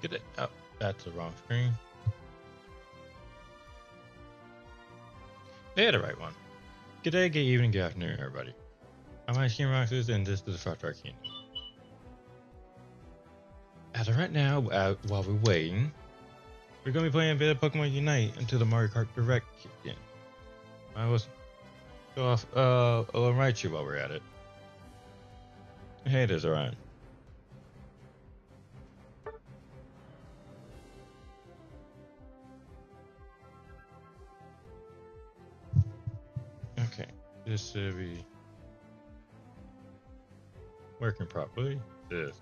Get it. Oh, that's the wrong screen. They had the right one. Good day, good evening, good afternoon, everybody. I'm Ice Cream Roxas, and this is the Far Kingdom. As of right now, while we're waiting, we're going to be playing a bit of Pokemon Unite until the Mario Kart Direct kicked in. I will go off a little Raichu while we're at it. Hey, there's Orion. Okay, this should be working properly. This.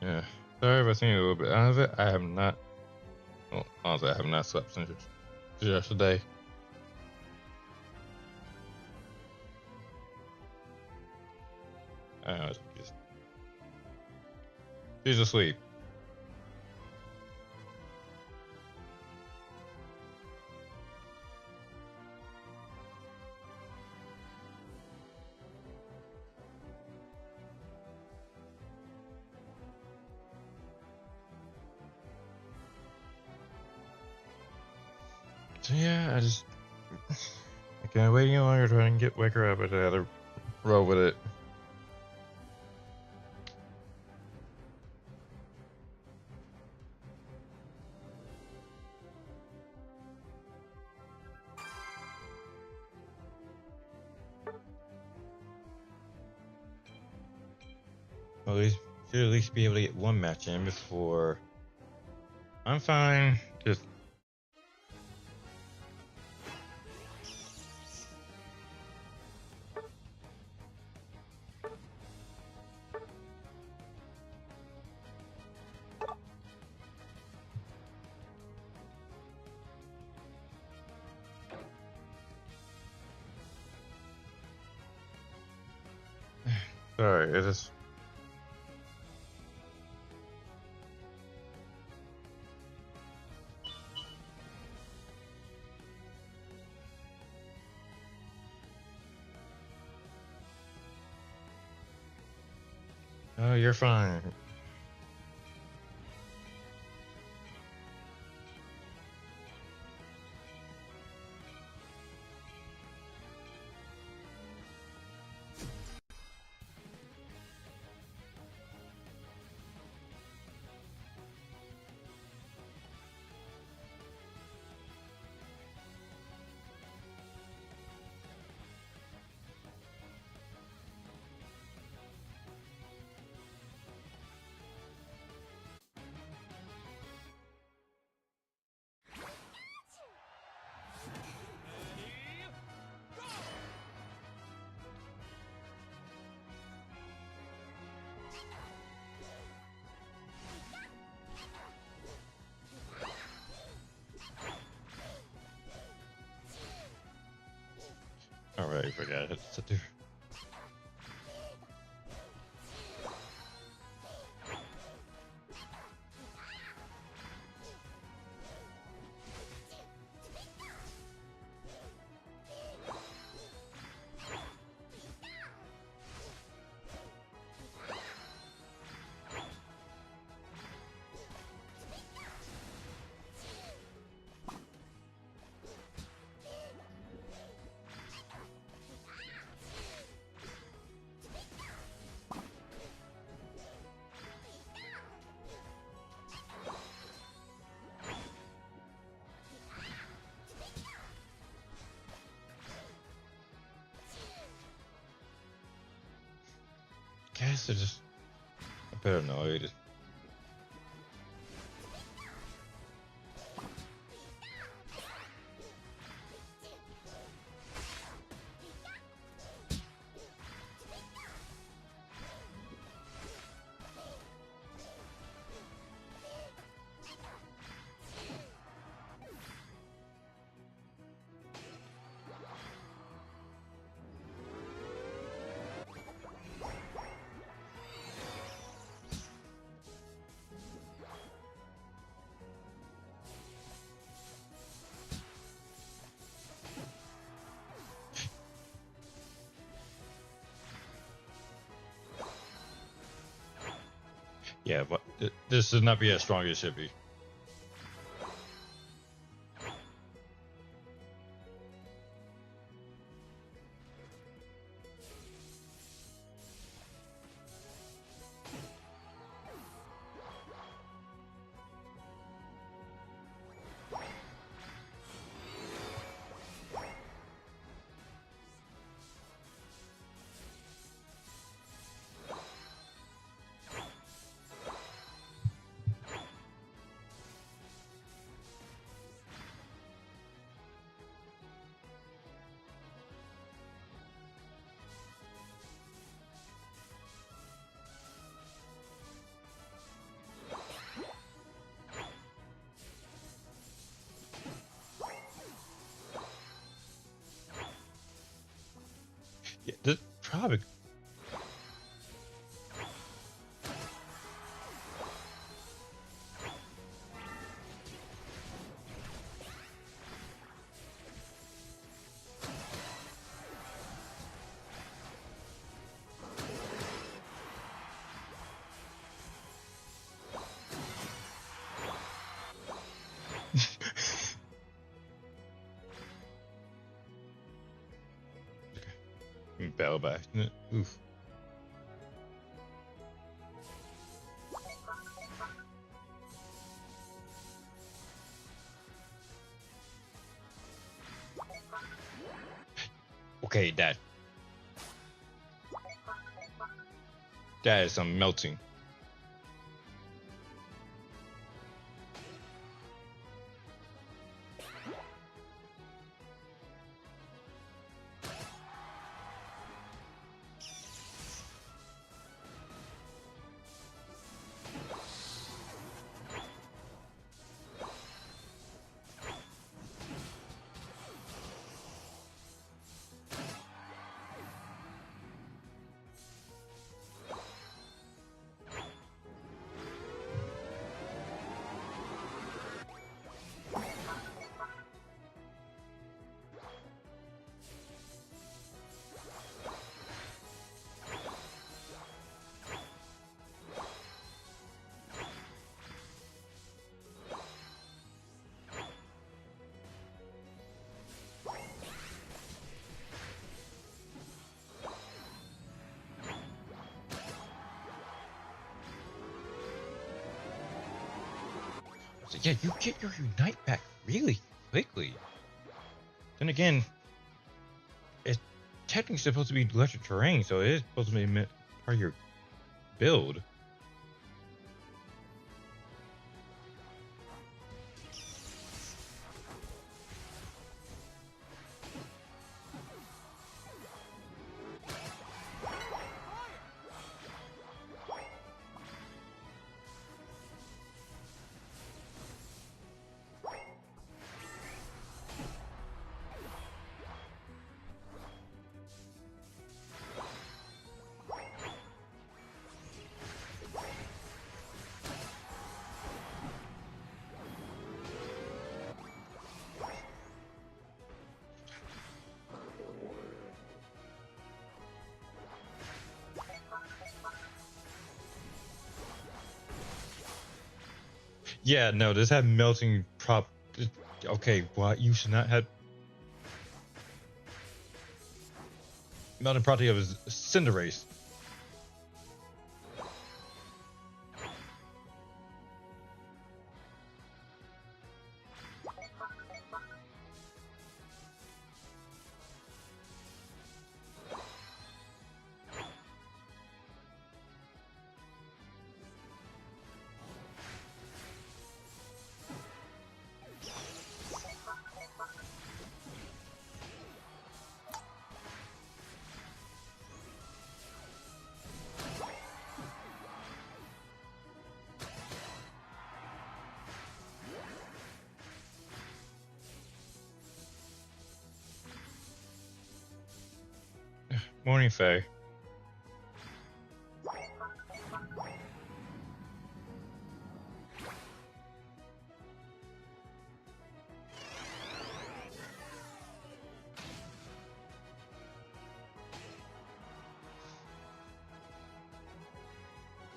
Yeah, sorry if I seem a little bit out of it. I have not. Well, honestly, I have not slept since yesterday. I know, she's asleep. So yeah, I can't wait any longer to try and wake her up. I had to roll with it. Well, should at least be able to get one match in before. I'm fine. Just. Sorry, it is. Oh, you're fine. Alright, forgot it. It's a different. Guess they're just a bit annoyed. Yeah, but this should not be as strong as it should be. Yeah, this probably. Battle back. Oof. Okay, that is some melting. So yeah, you get your Unite back really quickly. Then again, it's technically supposed to be electric terrain, so it is supposed to be part of your build. Yeah, no, this had melting prop. Okay, what? You should not have melting property of his Cinderace. Morning, Faye.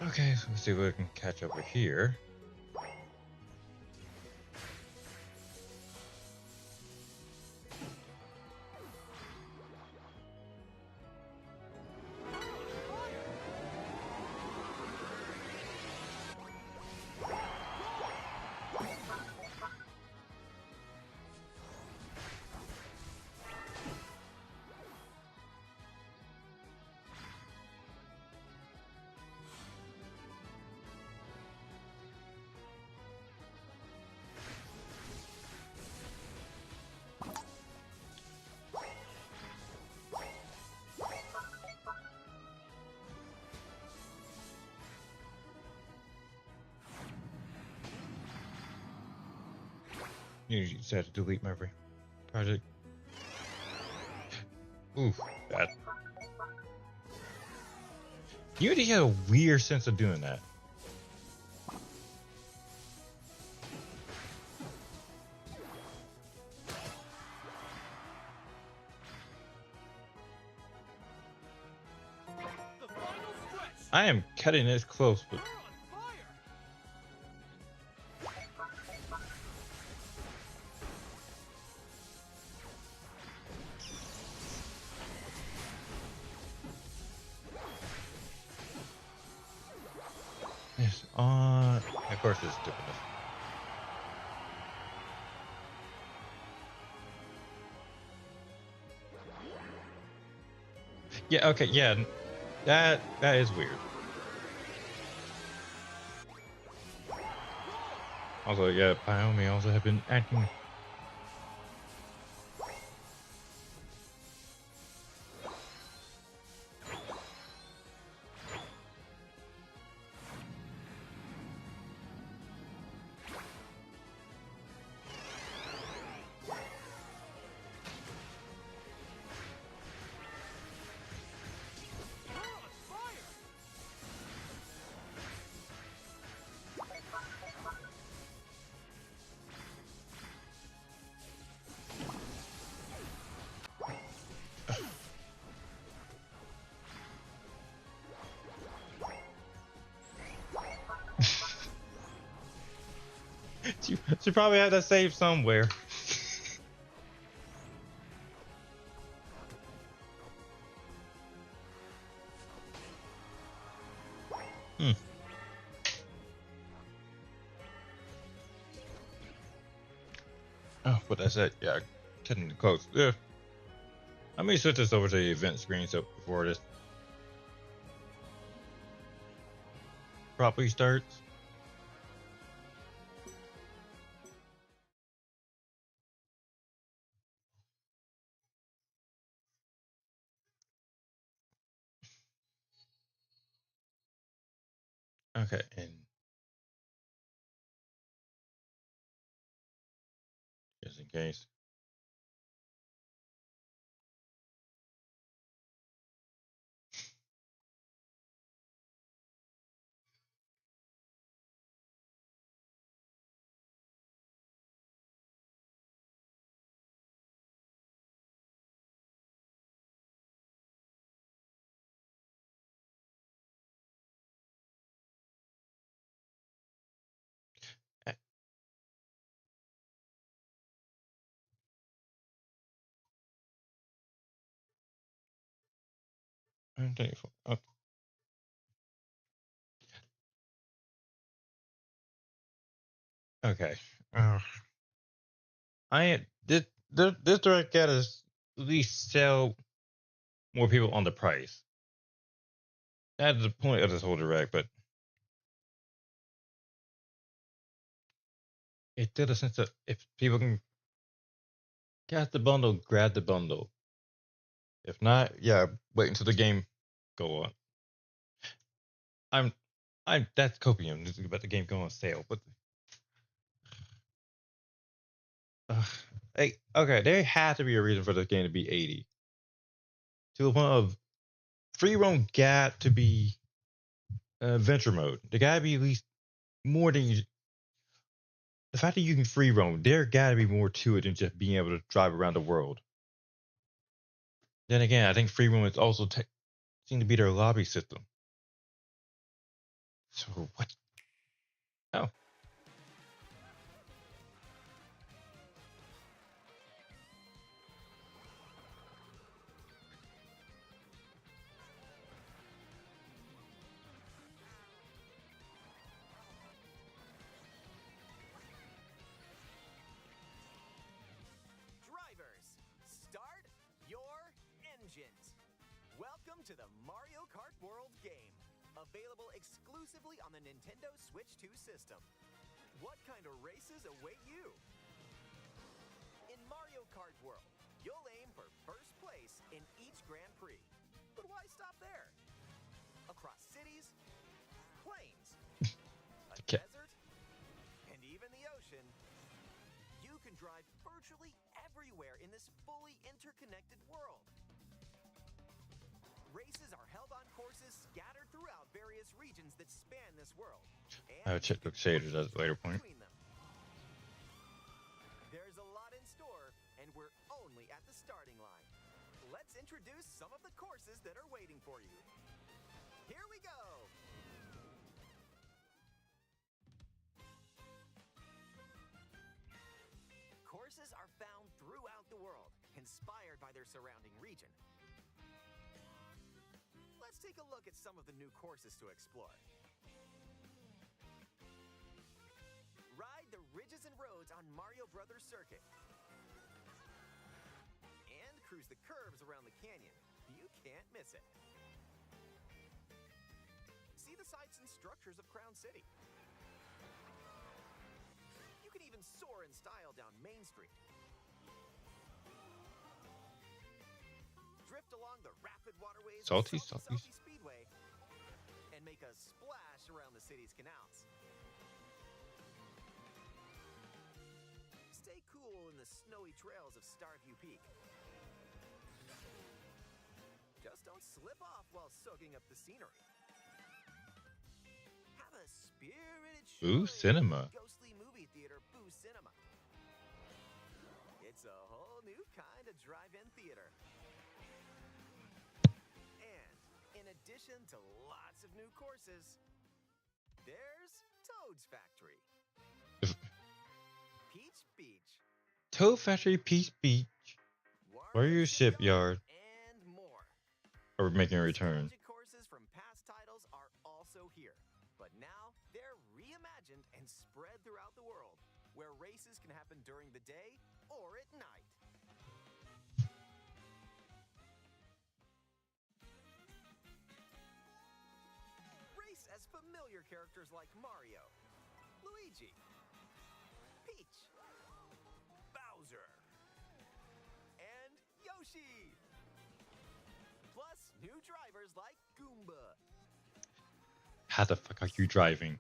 Okay, so let's see what we can catch over here. You said to delete my project. Oof, that. Unity had a weird sense of doing that. I am cutting this close, but yes, of course it's different. Yeah, okay, yeah, that is weird. Also, yeah, Pyome also have been acting. She probably had that saved somewhere. Hmm. Oh, but that's it. Yeah, cutting the close. Yeah. Let me switch this over to the event screen so before this properly starts. Okay, and just in case. I'm 24. Okay. Okay. I this direct got us at least sell more people on the price. That's the point of this whole direct, but it did a sense that if people can get the bundle, grab the bundle. If not, yeah, wait until the game go on. I'm that's copium. This is about the game going on sale, but uh, hey, okay, there had to be a reason for this game to be 80. To the point of free roam got to be adventure mode. There gotta be at least more than you. The fact that you can free roam, there gotta be more to it than just being able to drive around the world. Then again, I think free roam is also seem to be their lobby system. So what? Oh. Drivers, start your engines. Welcome to the Mario Kart World game, available exclusively on the Nintendo Switch 2 system. What kind of races await you? In Mario Kart World, you'll aim for first place in each Grand Prix. But why stop there? Across cities, plains, a Okay. desert, and even the ocean, you can drive virtually everywhere in this fully interconnected world. Races are held on courses scattered throughout various regions that span this world. I'll check the shaders at a later point. Between them. There's a lot in store, and we're only at the starting line. Let's introduce some of the courses that are waiting for you. Here we go! Courses are found throughout the world, inspired by their surrounding region. Let's take a look at some of the new courses to explore. Ride the ridges and roads on Mario Brothers Circuit. And cruise the curves around the canyon. You can't miss it. See the sights and structures of Crown City. You can even soar in style down Main Street. Drift along the rapid waterways of Salty. Speedway and make a splash around the city's canals. Stay cool in the snowy trails of Starview Peak. Just don't slip off while soaking up the scenery. Have a spirited show Boo Cinema. in ghostly movie theater Boo Cinema. It's a whole new kind of drive-in theater. And in addition to lots of new courses, there's Toad's Factory. Peach Beach. Toad Factory, Peach Beach. Warrior Shipyard. And more. Are making a return. Nostalgic courses from past titles are also here, but now they're reimagined and spread throughout the world, where races can happen during the day or at night. Race as familiar characters like Mario, Luigi, Peach, Bowser, and Yoshi. Plus, new drivers like Goomba. How the fuck are you driving?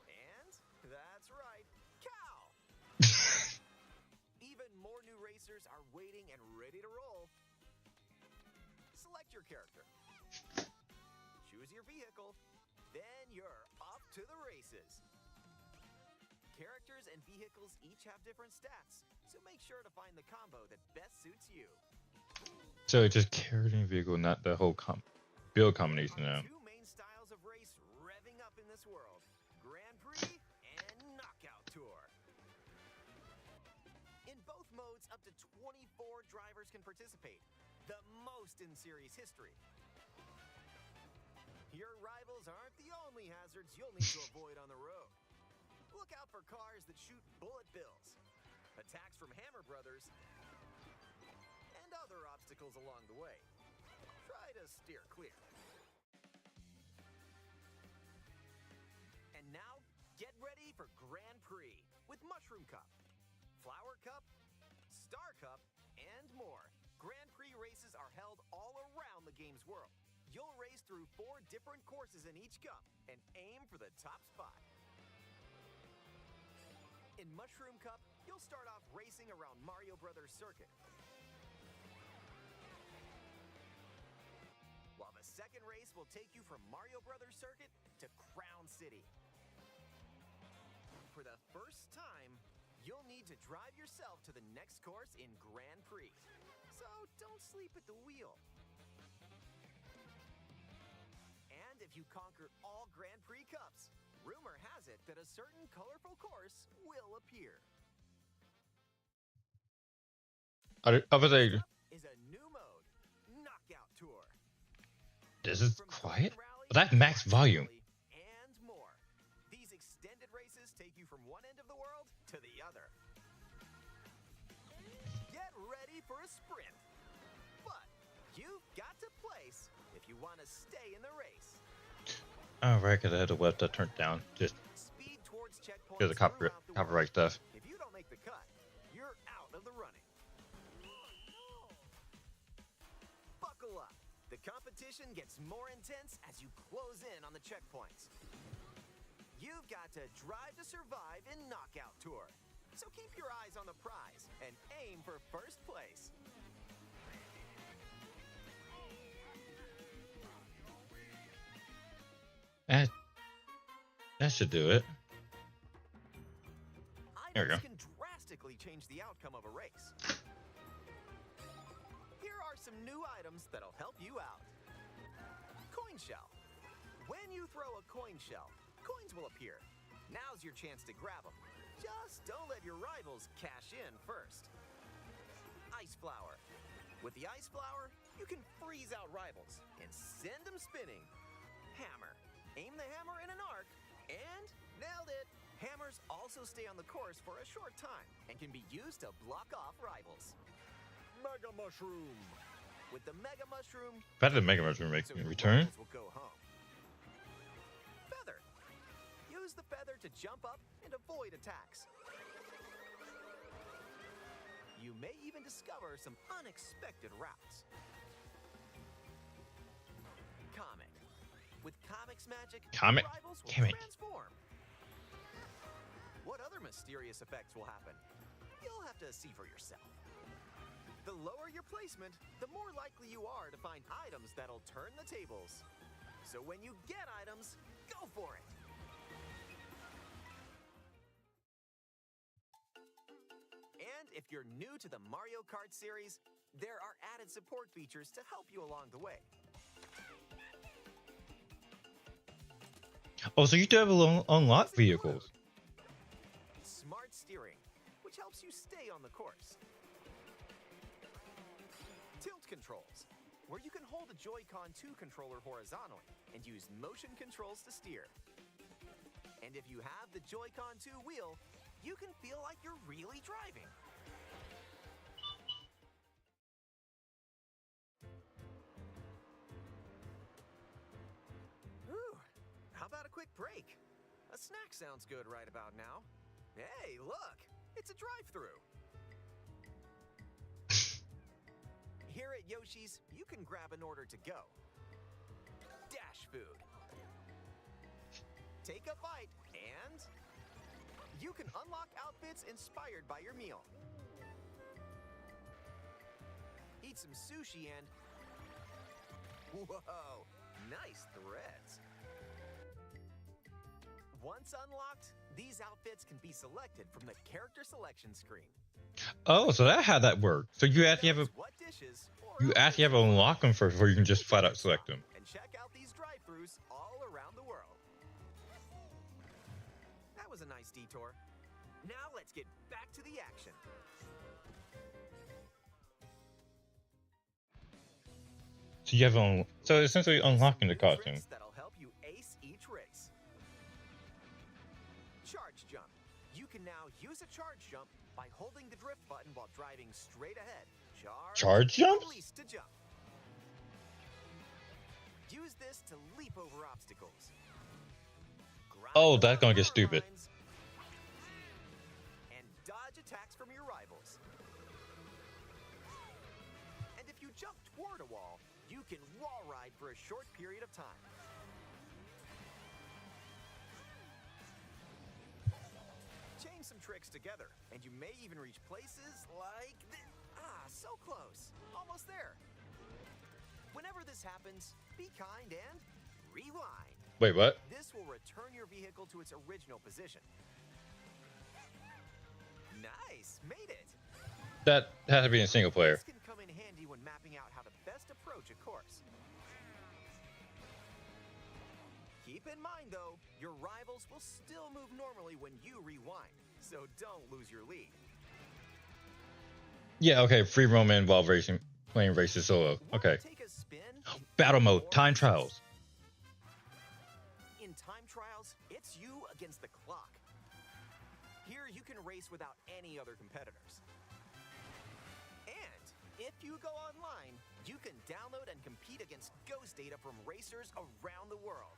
And, that's right, Cow. Even more new racers are waiting and ready to roll. Select your character. Choose your vehicle. Then you're off to the races. Characters and vehicles each have different stats, so make sure to find the combo that best suits you. So it's just carrying vehicle, not the whole build combination now. Two main styles of race revving up in this world: Grand Prix and Knockout Tour. In both modes, up to 24 drivers can participate, the most in series history. Your rivals aren't the only hazards you'll need to avoid on the road. Look out for cars that shoot bullet bills, attacks from Hammer Brothers, and other obstacles along the way. Try to steer clear. And now, get ready for Grand Prix with Mushroom Cup, Flower Cup, Star Cup, and more. Grand Prix races are held all around the game's world. You'll race through 4 different courses in each cup and aim for the top spot. In Mushroom Cup, you'll start off racing around Mario Brothers Circuit. While the second race will take you from Mario Brothers Circuit to Crown City. For the first time, you'll need to drive yourself to the next course in Grand Prix. So don't sleep at the wheel. And And if you conquer all Grand Prix Cups, rumor has it that a certain colorful course will appear. I was like, Next up is a new mode, Knockout Tour. this is From quiet? Golden Rally But that max to volume. Rally and more. These extended races take you from one end of the world to the other. Get ready for a sprint. But you've got to place if you want to stay in the race. Oh, right, because I had the web that turned down just Speed towards checkpoints because of throughout the copyright world. stuff. If you don't make the cut, you're out of the running. Buckle up. The competition gets more intense as you close in on the checkpoints. You've got to drive to survive in Knockout Tour. So keep your eyes on the prize and aim for first place. That should do it. There we go. Items can drastically change the outcome of a race. Here are some new items that'll help you out. Coin shell. When you throw a coin shell, coins will appear. Now's your chance to grab them. Just don't let your rivals cash in first. Ice flower. With the ice flower, you can freeze out rivals and send them spinning. Hammer. Aim the hammer in an arc and nailed it. Hammers also stay on the course for a short time and can be used to block off rivals. Mega Mushroom. With the Mega Mushroom, If I had the Mega Mushroom make so a your return, rivals will go home. Feather. Use the feather to jump up and avoid attacks. You may even discover some unexpected routes. Comic. With Comic's magic, Comic? rivals will Damn it. transform. What other mysterious effects will happen? You'll have to see for yourself. The lower your placement, the more likely you are to find items that'll turn the tables. So when you get items, go for it. And if you're new to the Mario Kart series, there are added support features to help you along the way. oh, so you do have unlock vehicles. Smart steering, which helps you stay on the course. Tilt controls, where you can hold a Joy-Con 2 controller horizontally and use motion controls to steer. And if you have the Joy-Con 2 wheel, you can feel like you're really driving. Ooh, how about a quick break? A snack sounds good right about now. Hey, look, it's a drive-thru. Here at Yoshi's, you can grab an order to go. Dash food. Take a bite, and you can unlock outfits inspired by your meal. Eat some sushi and... Whoa, nice threads. Once unlocked, these outfits can be selected from the character selection screen. Oh, so that's how that works. So you actually have a What dishes or you actually have to unlock them first before you can just flat out select them. and check out these drive-thrus all around the world. That was a nice detour. Now let's get back to the action. So you have so essentially unlocking the Some new costume. tricks that'll help you ace each race. Charge jump. You can now use a charge jump by holding the drift button while driving straight ahead. Charge jumps? Release to jump. Use this to leap over obstacles. Grind Oh, that's over gonna get power stupid. lines, and dodge attacks from your rivals. And if you jump toward a wall, you can wall ride for a short period of time. Chain some tricks together, and you may even reach places like so close. Almost there. Whenever this happens, be kind and rewind. Wait, what? This will return your vehicle to its original position. Nice, made it. That has to be in single player. This can come in handy when mapping out how to best approach a course. in mind, though, your rivals will still move normally when you rewind, so don't lose your lead. Yeah, okay, free roaming while playing races solo. Okay. Take a spin Battle mode, time trials. In time trials, it's you against the clock. Here you can race without any other competitors. And if you go online, you can download and compete against ghost data from racers around the world.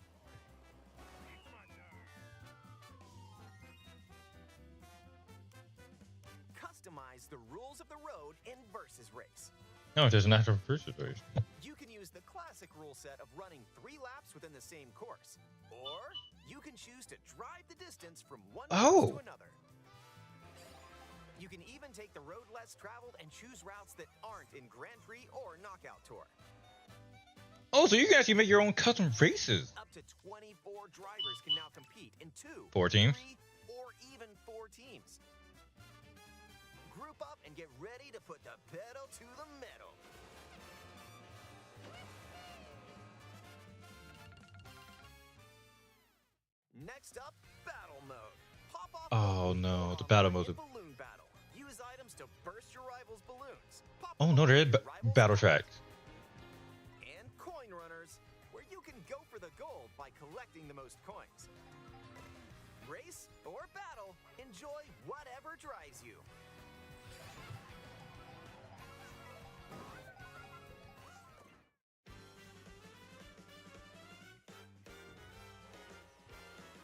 Customize the rules of the road in Versus Race. No, there's an actual versus race. You can use the classic rule set of running 3 laps within the same course. Or you can choose to drive the distance from one course to another. You can even take the road less traveled and choose routes that aren't in Grand Prix or Knockout Tour. Oh, so you can actually make your own custom races. Up to 24 drivers can now compete in 2, 4 teams, 3, or even 4 teams. Group up and get ready to put the pedal to the metal. Next up, battle mode. Pop off. Oh no, the battle mode. Balloon battle. Use items to burst your rivals' balloons. Oh no, there is battle tracks. And coin runners, where you can go for the gold by collecting the most coins. Race or battle, enjoy whatever drives you.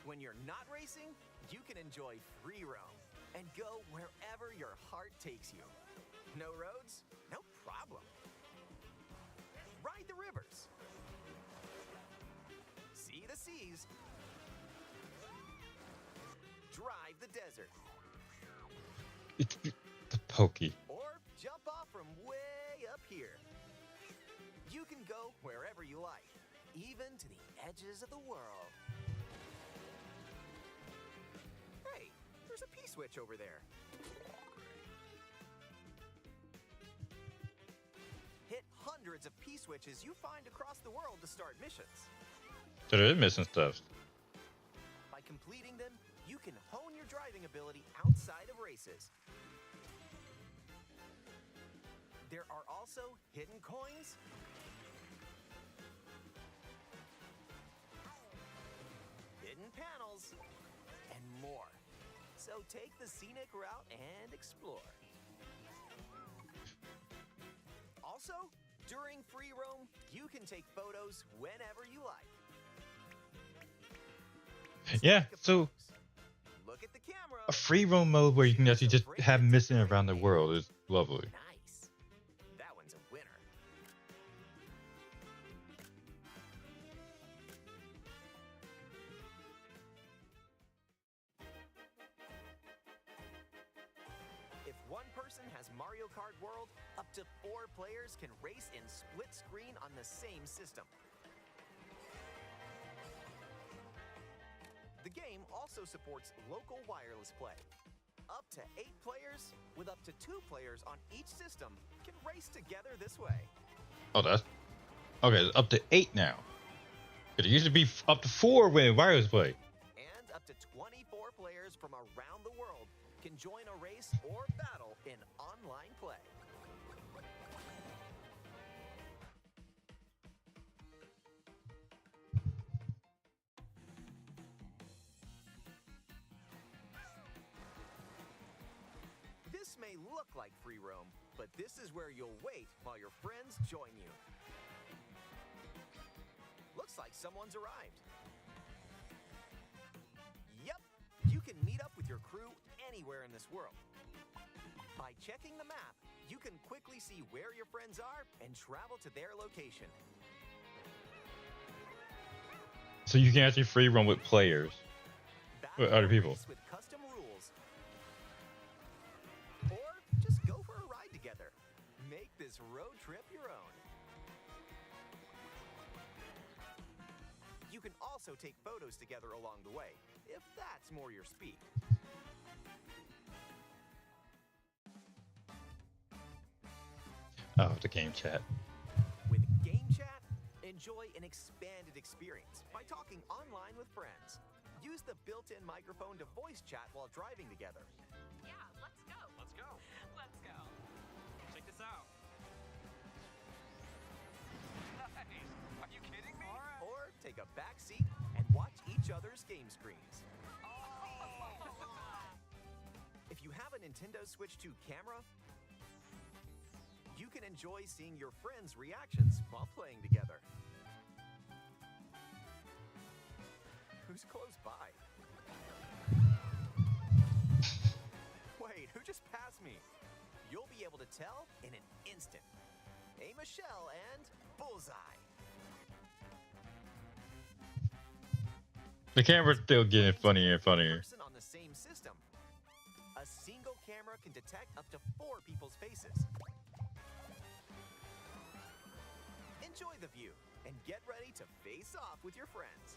When you're not racing, you can enjoy free roam and go wherever your heart takes you. No roads? No problem. Ride the rivers. See the seas. Drive the desert. It's the pokey. Or jump off from way up here. You can go wherever you like, even to the edges of the world. Hey, there's a P-switch over there. Hit hundreds of P-switches you find across the world to start missions. So there is missing stuff. By completing them, you can hone your driving ability outside of races. There are also hidden coins, hidden panels, and more. So take the scenic route and explore. Also, during free roam, you can take photos whenever you like. Yeah, so look at the camera. a free roam mode where you can actually just have missing around the world is lovely. Nice. That one's a winner. If one person has Mario Kart World, up to 4 players can race in split screen on the same system. The game also supports local wireless play. Up to 8 players, with up to 2 players on each system, can race together this way. Oh, that's okay. It's up to 8 now. It used to be up to 4 when wireless play. And up to 24 players from around the world can join a race or battle in online play. This may look like free roam, but this is where you'll wait while your friends join you. Looks like someone's arrived. Yep, you can meet up with your crew anywhere in this world. By checking the map, you can quickly see where your friends are and travel to their location. So you can actually free roam with players, with other people. With custom rules. Or just go for a ride together. Make this road trip your own. You can also take photos together along the way, if that's more your speed. Oh, the game chat. With Game Chat, enjoy an expanded experience by talking online with friends. Use the built-in microphone to voice chat while driving together. Yeah, let's go. Let's go. Let's go. Check this out. Nice. Are you kidding me? All right. Or take a back seat and watch each other's game screens. If you have a Nintendo Switch 2 camera, you can enjoy seeing your friends' reactions while playing together. Who's close by? Wait, who just passed me? You'll be able to tell in an instant. Aim a shell and bullseye. The camera's still getting funnier and funnier. Person on the same system. A single camera can detect up to 4 people's faces. Enjoy the view and get ready to face off with your friends.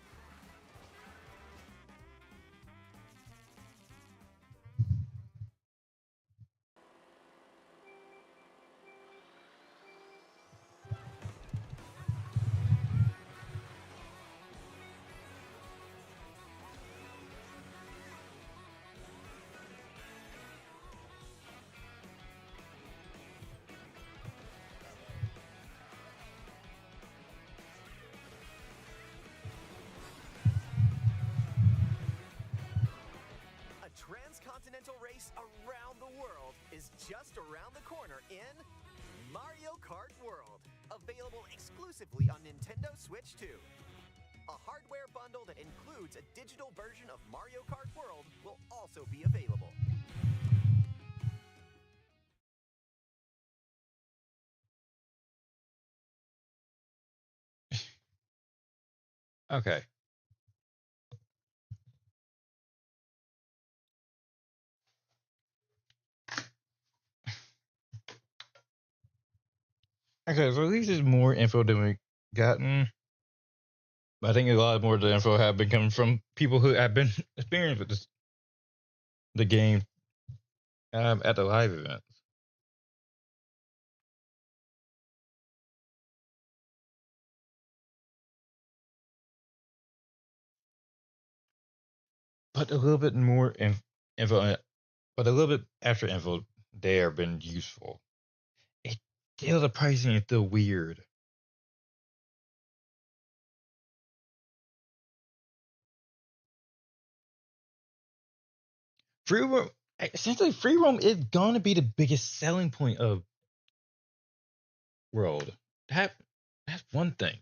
Transcontinental race around the world is just around the corner in Mario Kart World, available exclusively on Nintendo Switch 2. A hardware bundle that includes a digital version of Mario Kart World will also be available. Okay. Okay, so at least there's more info than we gotten. I think a lot more of the info have been coming from people who have been experienced with the game at the live events. But a little bit more info, but a little bit extra info there have been useful. It's still the pricing is still weird. Free roam, essentially, free roam is going to be the biggest selling point of World. That's one thing.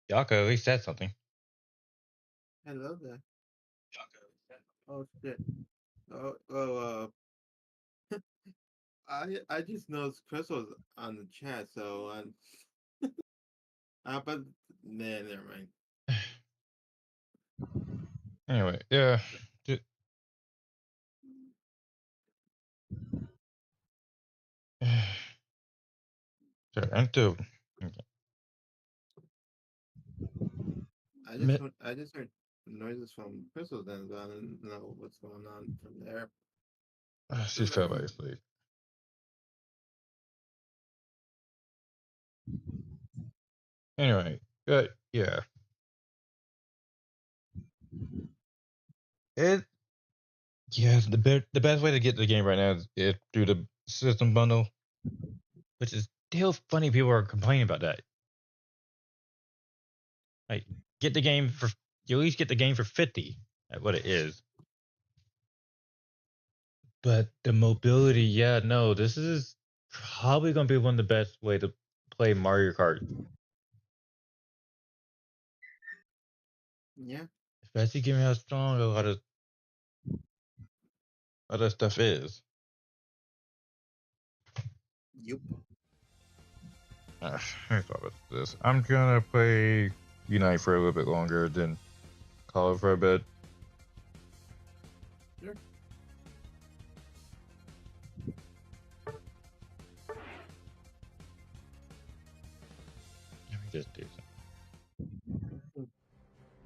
Y'all could at least said something. Hello there. Oh shit. Oh, I just noticed Chris was on the chat, so but nah, never mind. Anyway, yeah. So, into I just heard noises from Crystal then, but I don't know what's going on from there. she fell by asleep. Anyway, yeah. It the best way to get the game right now is through the system bundle, which is still funny. People are complaining about that. Like, get the game for you at least get the game for $50 at what it is. But the mobility, yeah, no, this is probably going to be one of the best way to play Mario Kart. Yeah. Especially given how strong a lot of stuff is. Yep. Let me start with this. I'm gonna play Unite for a little bit longer, then call it for a bit. Sure. Let me just do something.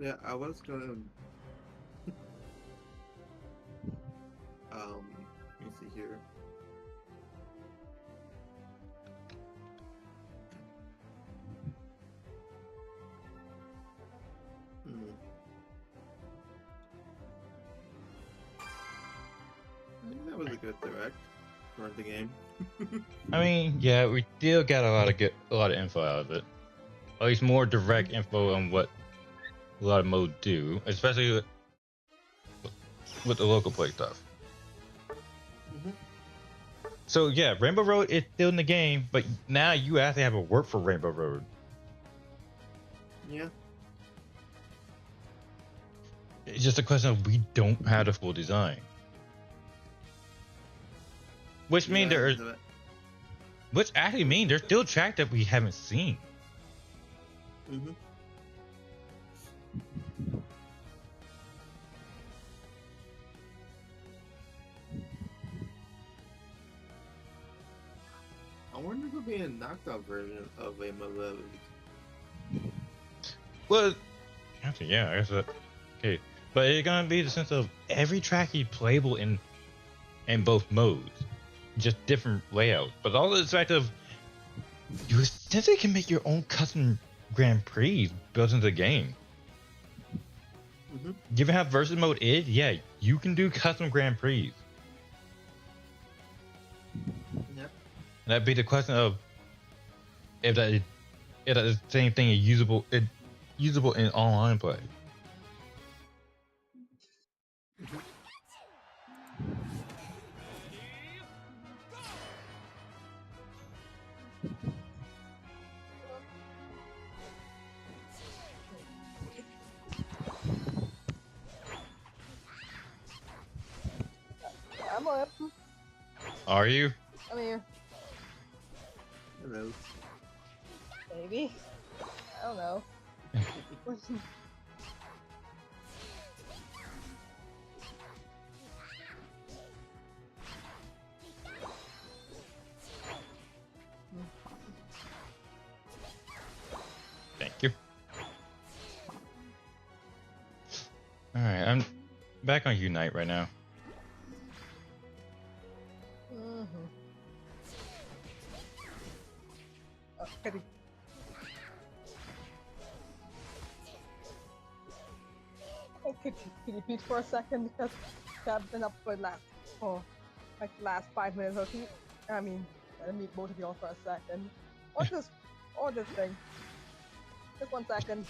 Yeah, I was gonna let me see here. Hmm. I think that was a good direct for the game. I mean, yeah, we still got a lot of info out of it. At least more direct info on what a lot of modes do, especially with the local play stuff. Mm-hmm. So yeah, Rainbow Road is still in the game, but now you actually have a work for Rainbow Road. Yeah. It's just a question of we don't have the full design, which means Yeah, which actually means there's still track that we haven't seen. mm-hmm. I wonder if it'll be a knocked out version of a Malevolent. Well, actually, yeah, I guess that. Okay, but it's gonna be the sense of every track is playable in both modes, just different layouts. But all the fact of you essentially can make your own custom Grand Prix built into the game. Mm-hmm. Given how versus mode is, yeah, you can do custom Grand Prix. Yep. And that'd be the question of if that is the same thing is usable in online play. I'm up. Are you? I'm here. Hello. Maybe. I don't know. Thank you. Alright, I'm back on Unite right now. Oh, pity. Oh, could you please for a second because I've been up for like the last 5 minutes or two. I mean, let me meet both of y'all for a second. Or this thing. Just 1 second.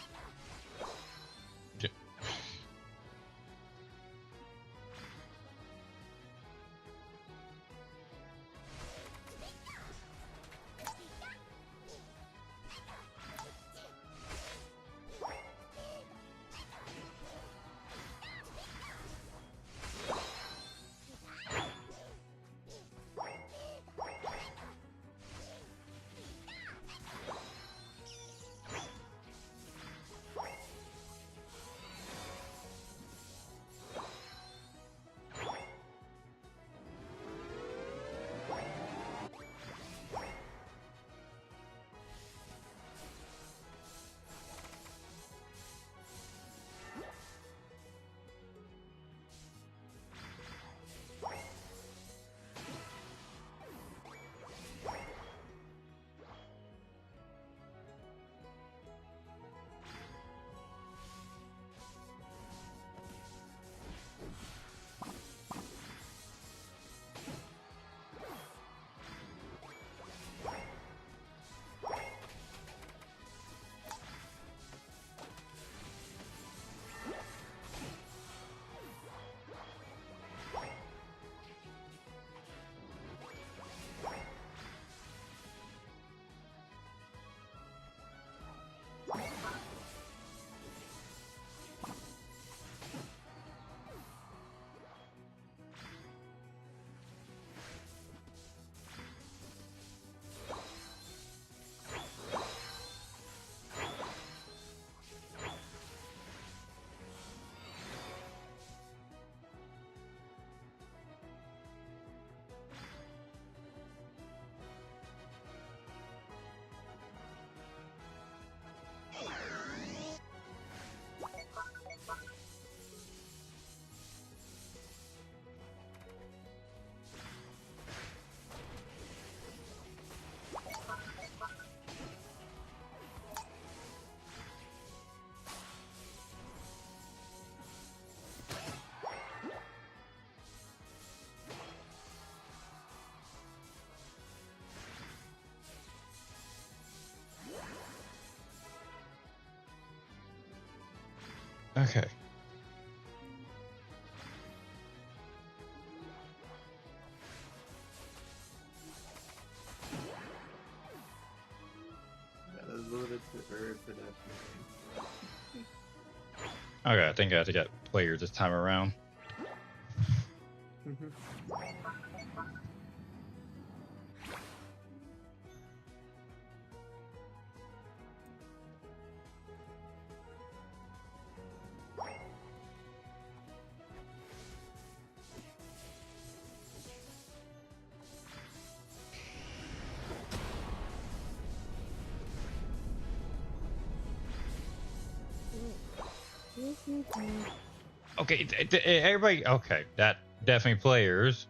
Okay. Yeah, that's a little bit too early for that. Okay, I think I have to get players this time around. Okay, everybody. Okay, that definitely players.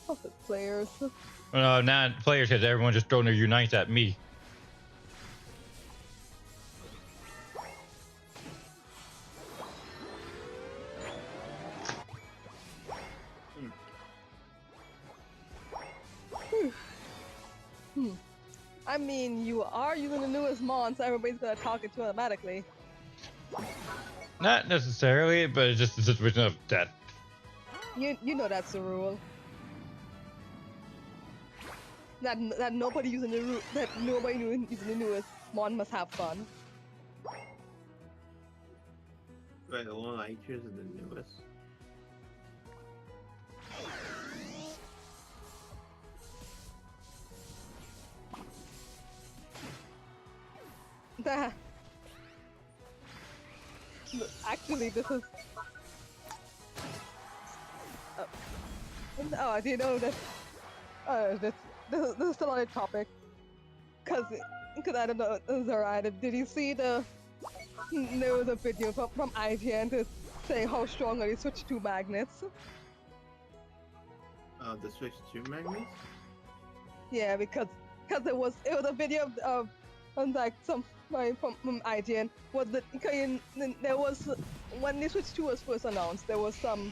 Puppet players. No, not players, because everyone just throwing their unites at me. I mean, you are using the newest mon, so everybody's gonna talk it to automatically. Not necessarily, but it's just a situation of that. You know that's the rule. That nobody using using the newest mon must have fun. Right, the one I choose is the newest. Actually, this is. Oh, I didn't know that. This is still on a topic. Cause I don't know, Zara, did you see there was a video from IGN to say how strong are the Switch 2 magnets? The Switch 2 magnets? Yeah, because it was a video of like some from IGN was that there was when the Switch 2 was first announced, there was some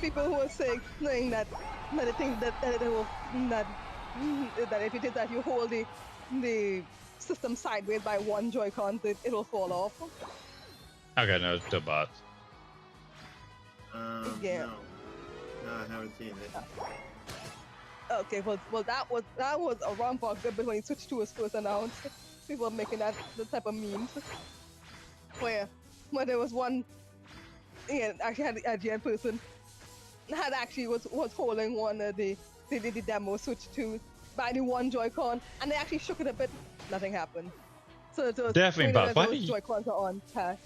people who were saying that they think that if it is that you hold the system sideways by one Joy-Con, it'll fall off. Okay, no, it's the bots. Yeah. No, I haven't seen it. Okay, well that was around for a good bit when Switch 2 was first announced. People were making the type of memes where there was one, actually had the IGN person was holding one of the demo Switch 2 by the one Joy-Con, and they actually shook it a bit. Nothing happened. So it was Definitely bots. Why do those you... Joy-Cons are on tight.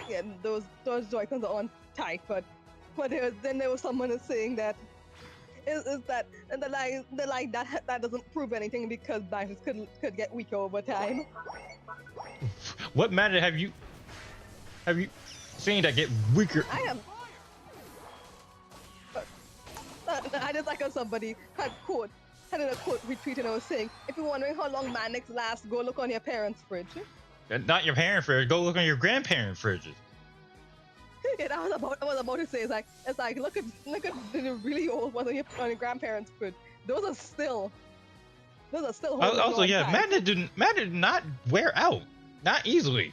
Yeah, those Joy-Cons are on tight, but then there was someone saying that is that and that doesn't prove anything because batteries could get weaker over time. What matter have you seen that get weaker? I am. I just like how somebody had a quote retweet, and I was saying, if you're wondering how long magnets last, go look on your parents' fridge. Not your parent fridge. Go look on your grandparent fridges. Yeah, I was about to say, it's like look at the really old ones on your grandparents' fridge. Those are still Also, yeah, tight. magnet did not wear out, not easily.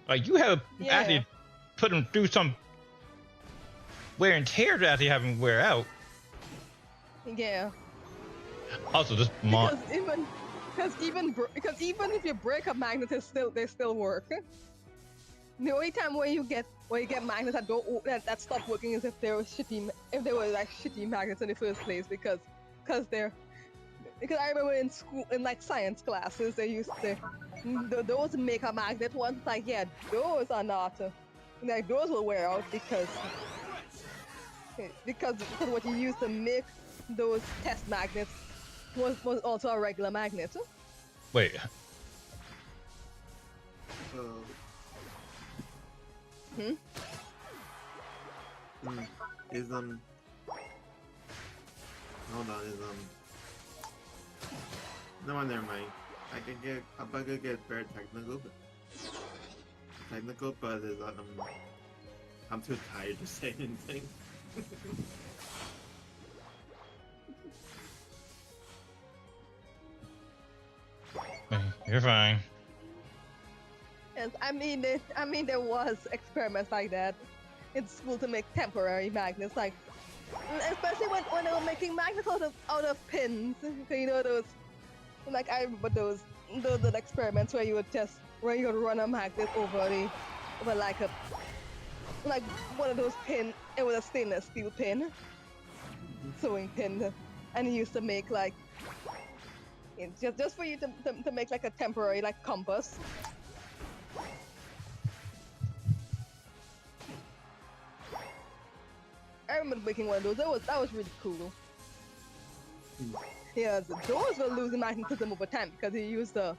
Like you have actually put them through some wear and tear to actually have them wear out. Yeah. Also, this because even if you break a magnet, they still work. The only time where you get magnets that stop working is if they were like shitty magnets in the first place because I remember in school in like science classes they used to those make a magnet ones, like those are not like those will wear out because what you used to make those test magnets was also a regular magnet. Wait. Is hold on, no, never mind. I could get very technical, but is I'm too tired to say anything. You're fine. Yes, I mean, there was experiments like that in school to make temporary magnets, like especially when they were making magnets out of pins. You know those, like I remember those experiments where you would run a magnet over like one of those pin. It was a stainless steel pin, sewing pin, and he used to make like just for you to make like a temporary like compass. I remember making one of those. That was really cool. Yeah, the doors were losing magnetism over time because he used a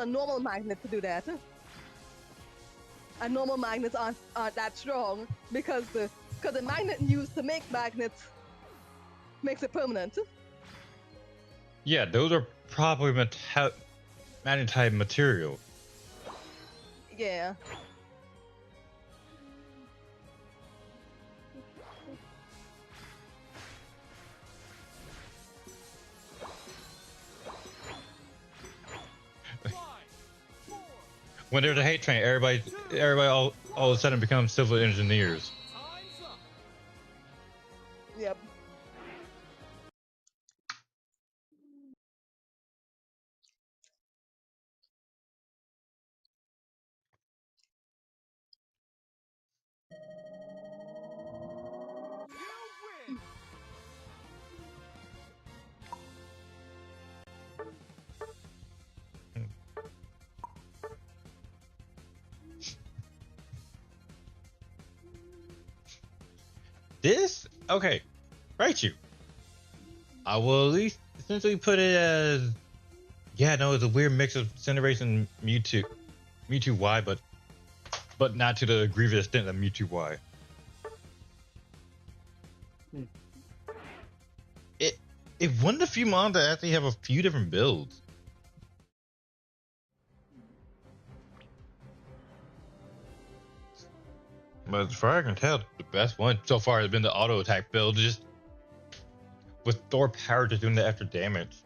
normal magnet to do that. And normal magnets aren't that strong because the magnet used to make magnets makes it permanent. Yeah, those are probably magnetite material. Yeah. When there's a hate train, everybody all of a sudden becomes civil engineers. Yep. This? Okay. Right, you. I will at least essentially put it as... Yeah, no, it's a weird mix of Cineration and Mewtwo Y, but not to the grievous extent of Mewtwo Y. It one of the few mons that actually have a few different builds. But as far as I can tell, the best one so far has been the auto attack build, just with Thor power just doing the extra damage.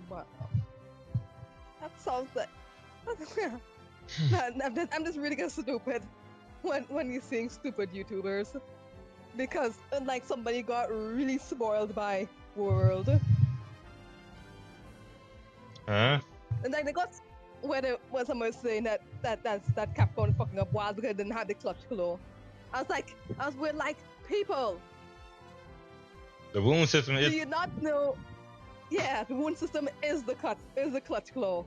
Wow. That sounds like. I'm just really getting stupid when you're seeing stupid YouTubers because like somebody got really spoiled by World. Huh? And like they got where someone was saying that Capcom fucking up Wild because it didn't have the clutch claw. I was with like people. The wound system is... Do you not know? Yeah, the wound system is the clutch claw.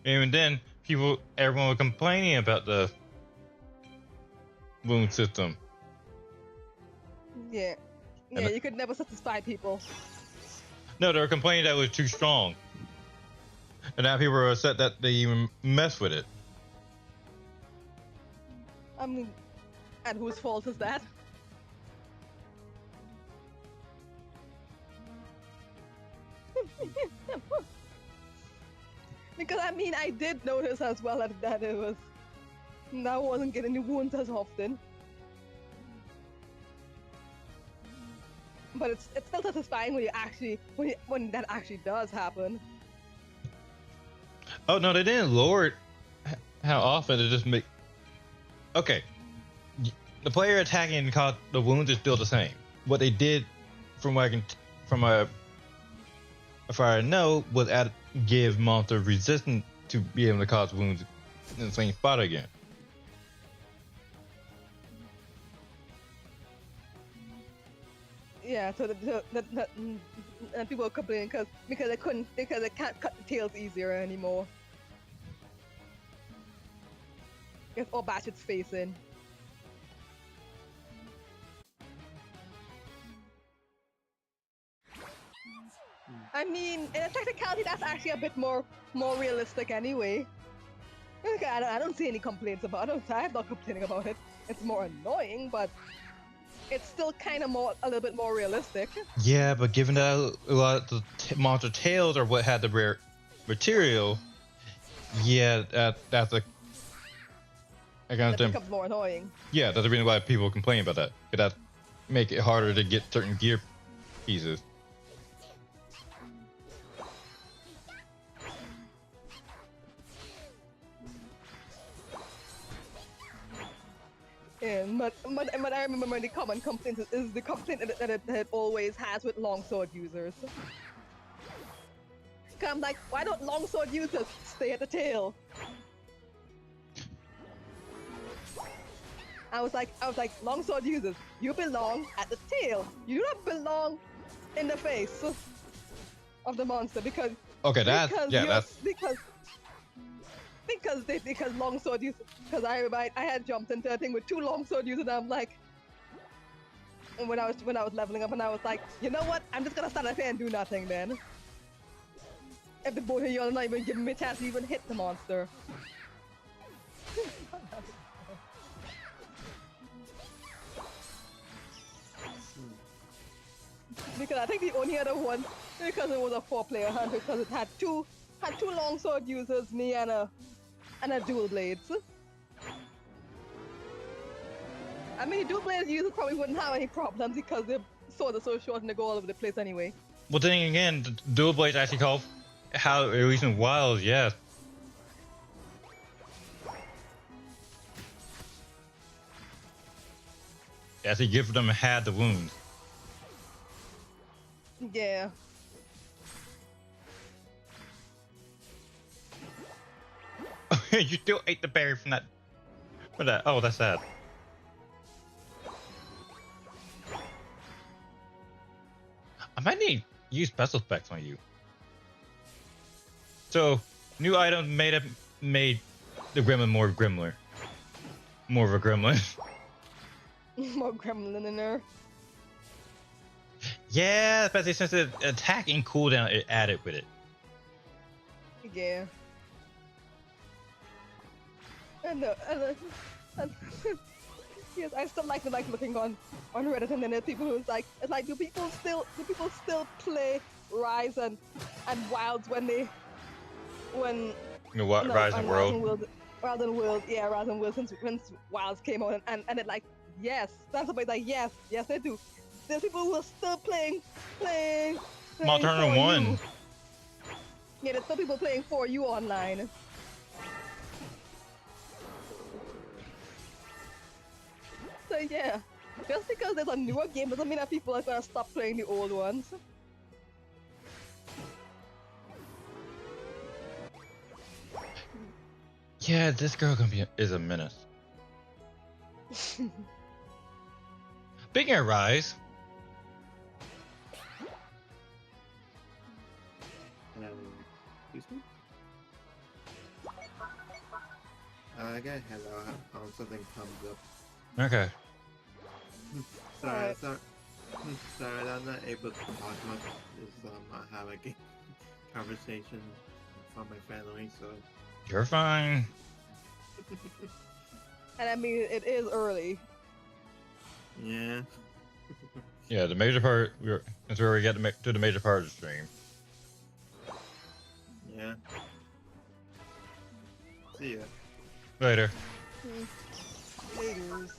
Even then, everyone was complaining about the wound system. Yeah. Yeah, you could never satisfy people. No, they were complaining that it was too strong. And now people are upset that they even mess with it. I mean, and whose fault is that? Because I mean, I did notice as well that it was... I wasn't getting the wounds as often. But it's still satisfying when that actually does happen. Oh no, they didn't lower it how often. It just make... Okay. The player attacking and cause the wounds is still the same. What they did, from what if I know, was give monster resistance to be able to cause wounds in the same spot again. Yeah, so and people were complaining because they can't cut the tails easier anymore. Because all bash its face in. I mean, in a technicality, that's actually a bit more realistic anyway. Okay, I don't see any complaints about it. I'm not complaining about it. It's more annoying, but it's still kind of a little bit more realistic. Yeah, but given that a lot of the monster tails are what had the rare material, yeah, that's a I kind of That think, becomes more annoying. yeah, that's the reason why people complain about that. Could that make it harder to get certain gear pieces? But I remember the common complaint is the complaint that it always has with longsword users. 'Cause I'm like, why don't longsword users stay at the tail? I was like, longsword users, you belong at the tail. You do not belong in the face of the monster because Okay, that's yeah, that's because longsword users. Because I had jumped into a thing with 2 longsword users, and I'm like, and when I was leveling up, and I was like, you know what? I'm just gonna stand up here and do nothing then. If the both of you are not even giving me a chance to even hit the monster. Because I think the only other one, because it was a 4-player hunt, because it had two longsword users, me and a dual blades. I mean, the dual blades users probably wouldn't have any problems because their swords are so short and they go all over the place anyway. well. Then again, the dual blades actually call how at least in Wilds, yes. As he give them had the wounds. Yeah. You still ate the berry from that. For that. Oh, that's sad. I might need to use special specs on you. So, new items made the gremlin more gremlin. More of a gremlin. More gremlin in there. Yeah, especially since the attacking cooldown it added with it. Yeah. And yes, I still like looking on Reddit, and then there's people who's like, it's like, do people still play Rise and Wilds when You know what? Rise and World. Rise and World since Wilds came out, and it like, yes, that's somebody's like, yes they do. There's people who are still playing Modern for 1. you. Yeah, there's still people playing for you online. So yeah, just because there's a newer game doesn't mean that people are gonna stop playing the old ones. Yeah, this girl is a menace. Speaking of Rise, Excuse me? I got hello. Something comes up. okay. Sorry, Alright. sorry, I'm not able to talk much. Just I have a conversation from my family, so. You're fine. And I mean, it is early. Yeah. Yeah, the major part. That's where we get to the major part of the stream. Yeah. See ya. Later. Laters.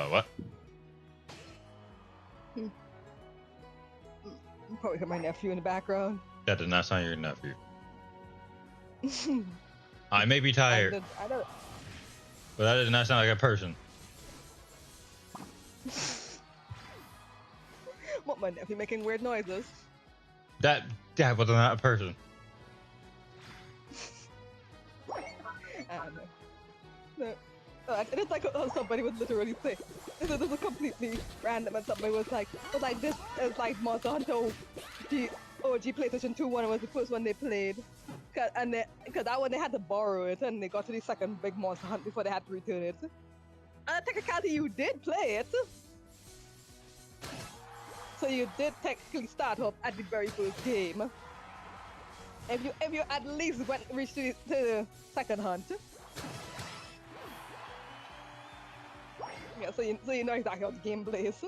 What? You probably heard my nephew in the background. That did not sound your nephew. I may be tired, I don't. but that did not sound like a person. What, my nephew making weird noises? That was not a person. I don't know. No. And it's like somebody was literally saying, this is completely random, and somebody was like, this is like Monster Hunter OG PlayStation 2 one was the first one they played. Because that one they had to borrow it, and they got to the second big Monster Hunt before they had to return it. And technically, you did play it. So you did technically start off at the very first game. If you at least reached to the second hunt. Yeah, so you know exactly how the game plays.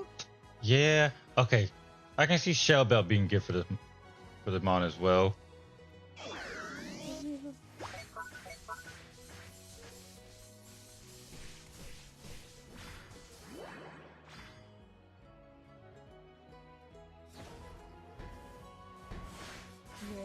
Yeah. Okay. I can see Shell Bell being good for the mon as well. Yeah.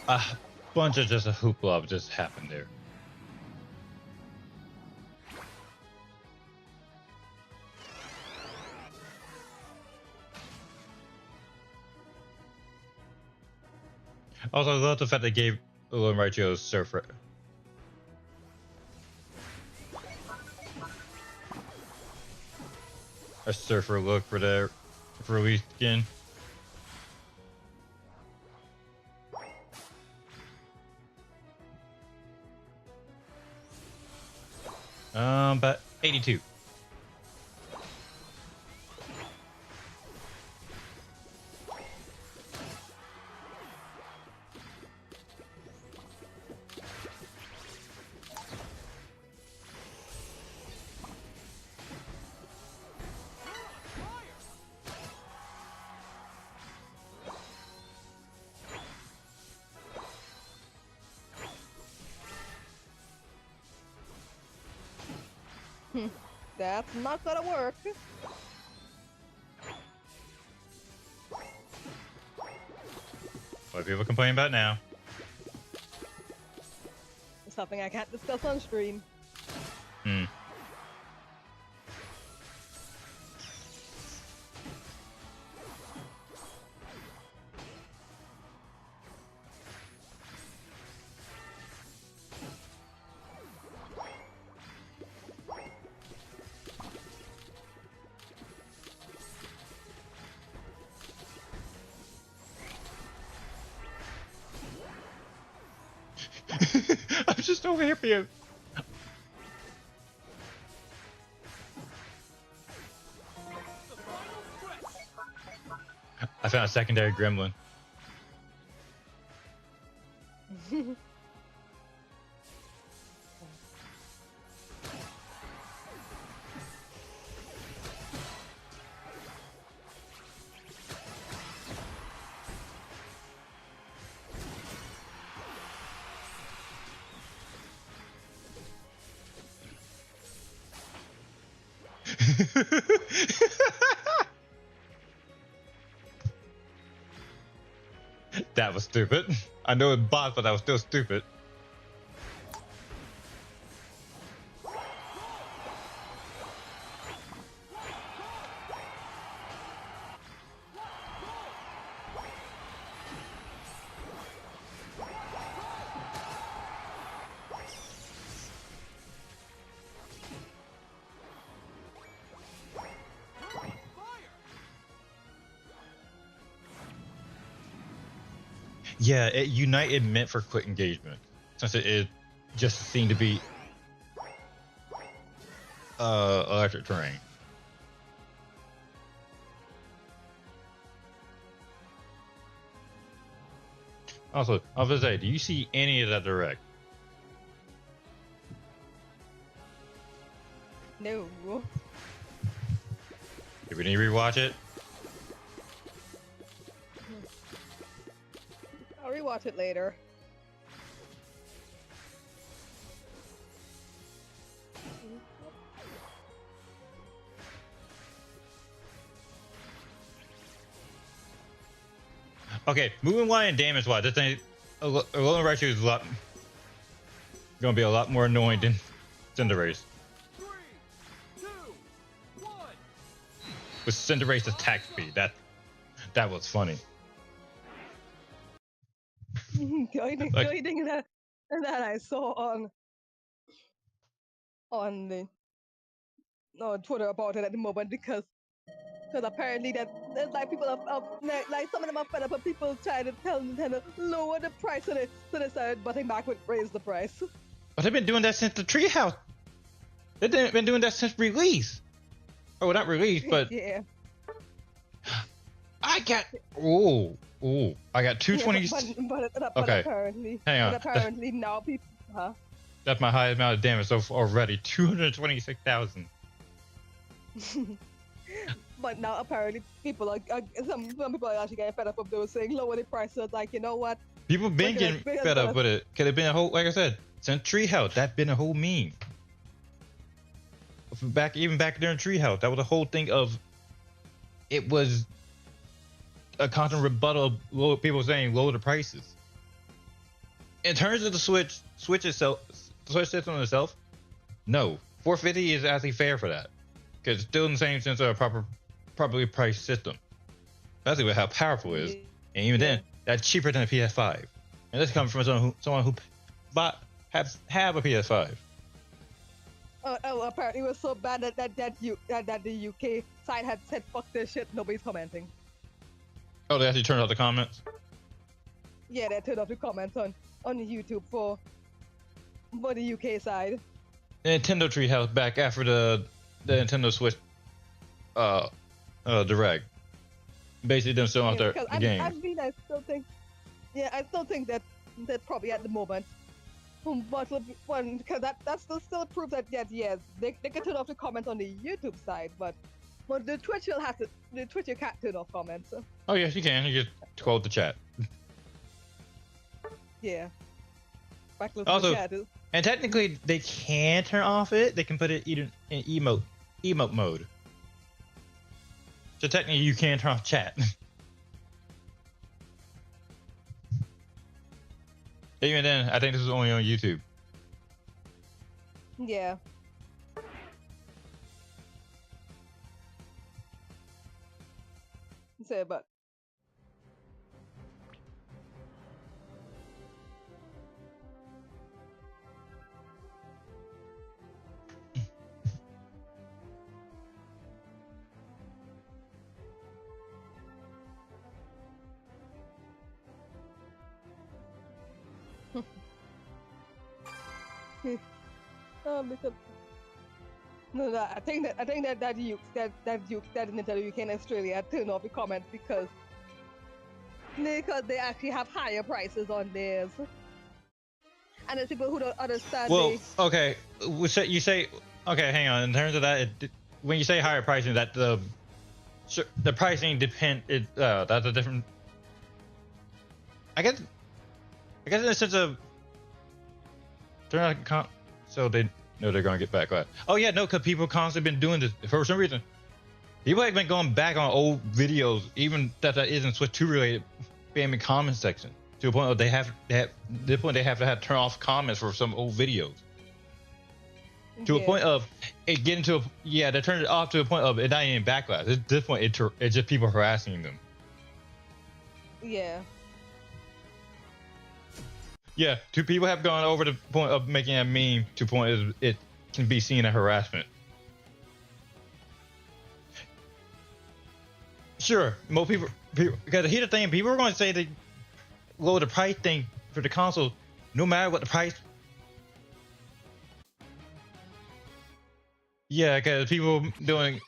A bunch of just a hoopla just happened there. Also, I love the fact they gave Ulan Raicho's surfer a surfer look for their release skin. But 82. That's not gonna work. What are people complaining about now? It's something I can't discuss on stream. Hmm. I'm just over here for you. I found a secondary gremlin. That was stupid. I know it bought, but that was still stupid. Yeah, Unite it meant for quick engagement, since it just seemed to be electric terrain. Also, I was gonna say, do you see any of that direct? No. Do we need to rewatch it? I'll rewatch it later. Okay, moving wide and damage wise, this thing, Alolan Raichu is a lot. gonna be a lot more annoying than Cinderace. 3, 2, 1. With Cinderace attack speed, that was funny. The only thing that I saw on the Twitter about it at the moment because apparently that there's like people like some of them are fed up of people trying to tell Nintendo lower the price, so they started butting back with raise the price. But they've been doing that since the Treehouse. They've been doing that since release. Oh, not release, but Yeah. I got I got 220. But Okay. apparently, Hang on. But apparently now people, huh? That's my highest amount of damage so far already. 226,000. But now apparently people are some people are actually getting fed up of those saying lower the price. So it's like, you know what? People been getting fed up with it. Could have been a whole, like I said, since Treehouse, that's been a whole meme. Even back during Treehouse, that was a whole thing of. It was a constant rebuttal of people saying lower the prices. In terms of the Switch system itself, no, 450 is actually fair for that because it's still in the same sense of a properly priced system. Especially with how powerful it is, and even then, that's cheaper than a PS5. And this comes from someone who have a PS5. Apparently it was so bad that the UK side had said fuck this shit. Nobody's commenting. Oh, they actually turned off the comments. Yeah, they turned off the comments on YouTube for the UK side. The Nintendo Treehouse back after the Nintendo Switch direct. Basically, them still off the game. I still think that probably at the moment, because that still proves that they can turn off the comments on the YouTube side, but the Twitch you can't turn off comments. Oh yes, you can. You just quote the chat. Yeah. Also, and technically, they can turn off it. They can put it either in emote mode. So technically, you can turn off chat. Even then, I think this is only on YouTube. Yeah. Say, but. Because I think that Nintendo UK and Australia turned off the comments because they actually have higher prices on theirs, and there's people who don't understand. Well, okay, you say okay. Hang on. In terms of that, when you say higher pricing, that the pricing that's a different. I guess in the sense of they're not so they know they're gonna get backlash. Oh yeah, no, because people constantly been doing this for some reason. People have been going back on old videos, even that isn't Switch 2 related, spamming comment section to a point where they have to turn off comments for some old videos. To a point of it getting to they turned it off to a point of it not even backlash. At this point, it's just people harassing them. Yeah. Yeah, two people have gone over the point of making a meme to a point of it can be seen as harassment. Sure, most people because here's the thing, people are going to say they lower the price thing for the console, no matter what the price. Yeah, because people doing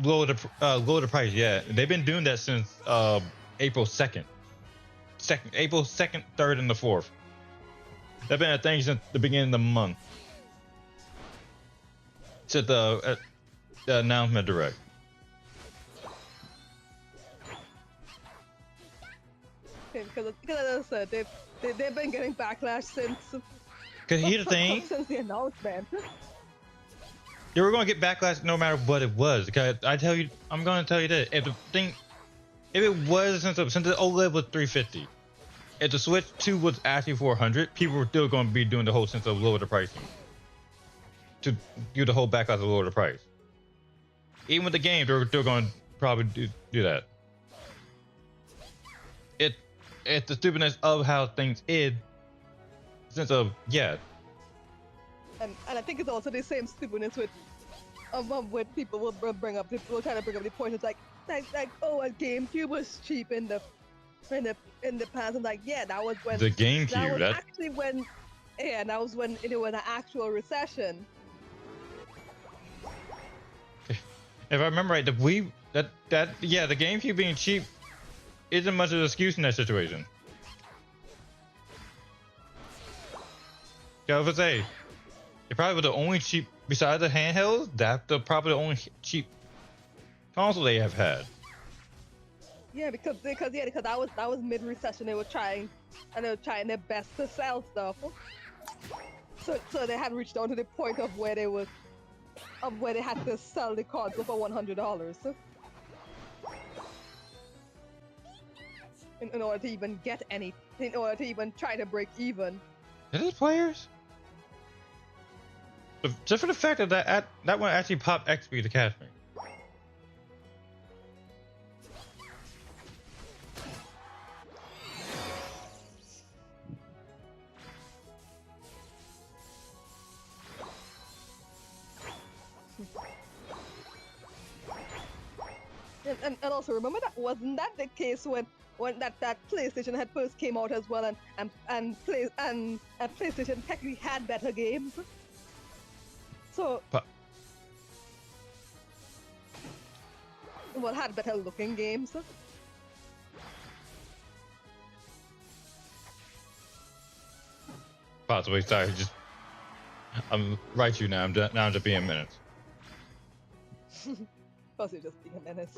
lower the price. Yeah, they've been doing that since April 2nd, April 2nd, 3rd, and the 4th. That's been a thing since the beginning of the month. Since the announcement direct. Because as I said, they've been getting backlash since. Because here's the thing. Since the announcement. They were going to get backlash no matter what it was. Because I'm going to tell you that if it was since the OLED was 350, if the Switch 2 was actually 400, people were still going to be doing the whole sense of lower the pricing to do the whole backlash of lower the price. Even with the game, they're still going to probably do that. It's the stupidness of how things is. Sense of And I think it's also the same stupidness with people will bring up, people will try to bring up the point. It's like oh, a GameCube was cheap in the past. And like, yeah, that was when the GameCube. That was actually when, yeah, that was when it was an actual recession. If I remember right, the Wii, the GameCube being cheap isn't much of an excuse in that situation. I would say, it probably was the only cheap, besides the handhelds, that's probably the only cheap console they have had. Yeah, because that was mid recession. They were trying their best to sell stuff. So they had reached down to the point of where they had to sell the console for $100. In order to even get any, in order to even try to break even. It is players. Just for the fact that one actually popped XP to catch me. And also remember, that wasn't that the case when that PlayStation had first came out as well, and PlayStation technically had better games. So had better looking games. Possibly, sorry, I'm right you now. Now I'm just being minutes. Plus, you're just being a menace.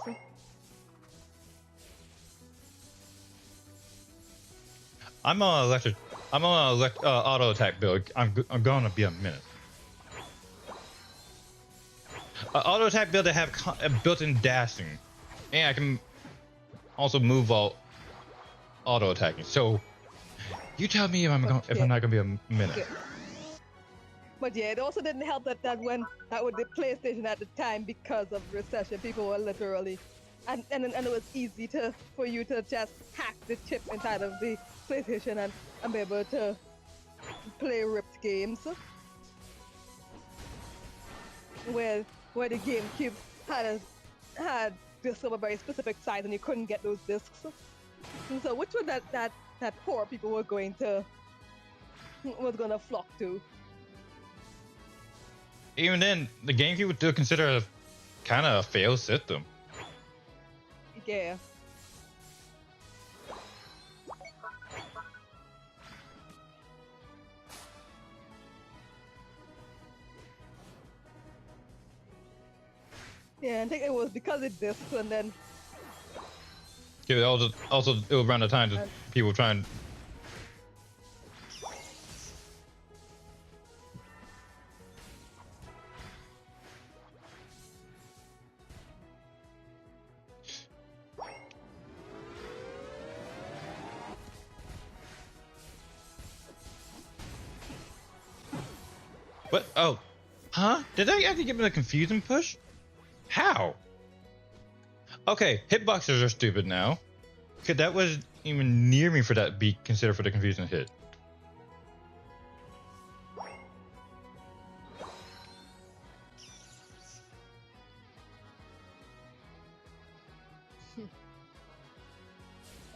I'm on auto attack build. I'm gonna be a minute. Auto attack build that have built-in dashing, and I can also move while auto attacking. So you tell me if I'm not gonna be a minute. Yeah. But yeah, it also didn't help that with the PlayStation at the time, because of recession, people were literally, and it was easy for you to just hack the chip inside of the PlayStation and be able to play ripped games. Where the GameCube had discs of a very specific size, and you couldn't get those discs. And so which one that poor people was gonna flock to? Even then, the GameCube would still consider kind of a failed system. Yeah. Yeah, I think it was because of this, and then. Yeah, also it was around the time that people were trying. What? Oh, huh? Did they actually give me a confusing push? How? Okay, hitboxes are stupid now. Cause that was even near me for that to be considered for the confusing hit.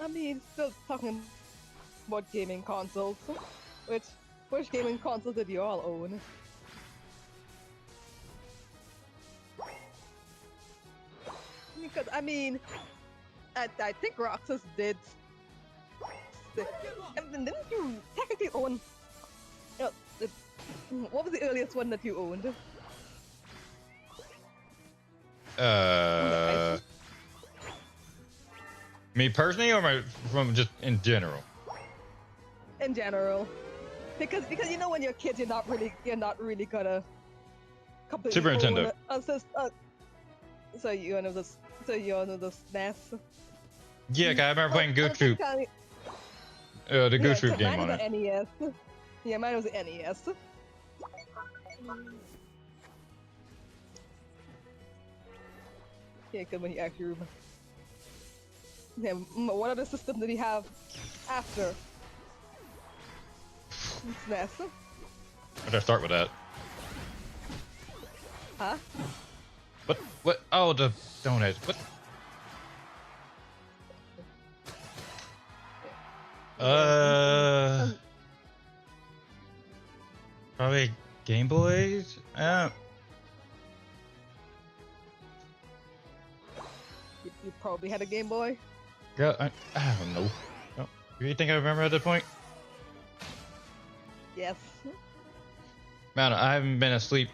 I mean, still talking about gaming consoles. Which gaming consoles did you all own? Because I mean, I think Roxas did. Didn't you technically own? What was the earliest one that you owned? Me personally, or from just in general? In general, because you know when you're kids, you're not really gonna completely Super Nintendo. So you know this. So you know the SNES. Yeah, I remember playing Goof Troop. The Yeah, Goose Troop 'cause game mine on was it. an NES. Yeah, mine was an NES. Yeah, because when you actually remember. Yeah, what other system did he have after SNES? I gotta start with that. Huh? What? What? Oh, the donut. What? Probably Game Boys. You probably had a Game Boy. Girl, I don't know. Oh, you think I remember at that point? Yes. Man, I haven't been asleep.